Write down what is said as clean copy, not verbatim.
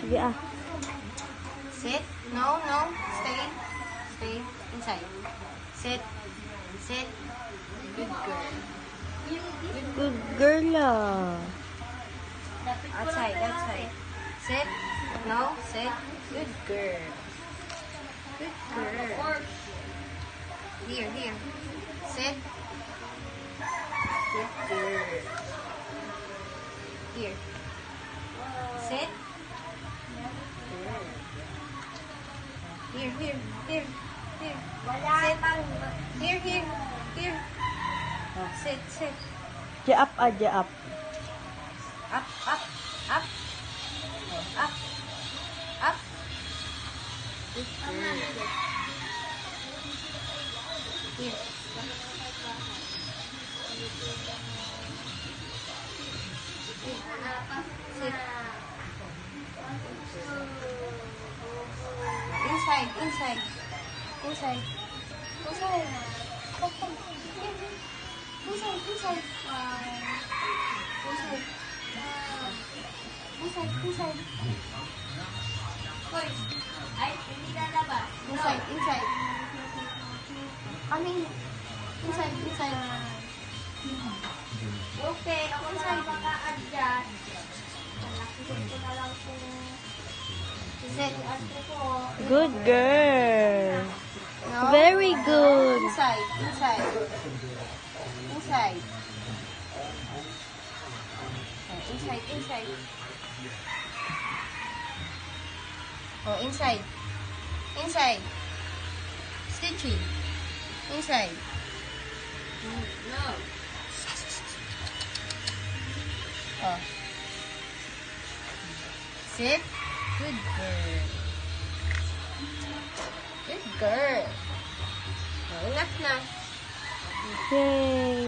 Sige ah. Sit. No, no. Stay. Stay. Inside. Sit. Sit. Good girl. Good girl ah. Outside, outside. Sit. No, sit. Good girl. Good girl. Here, here. Sit. Good girl. Here. Sit. Good. Here, here, here, here. Sit. Here, here, here. Sit, sit. Ja-up ah, ja-up. Up, up, up. Up. Up. Good girl. Here. Sit. Inside, inside. Inside. Inside. Come, come. Here. Inside, inside. Inside. Inside, inside. Hoy. Ay, hindi lalabas. Inside, inside. Come in. Inside, inside. Okay, ako inside. Maka-adjust. Nakikita ko na lang kung sit. Good girl. No? Very good. Inside, inside. Inside. Inside, inside. Oh, inside. Inside. Stitching. Inside. No. Oh. Sit. Good girl. Good girl. Oh, enough na. Yay.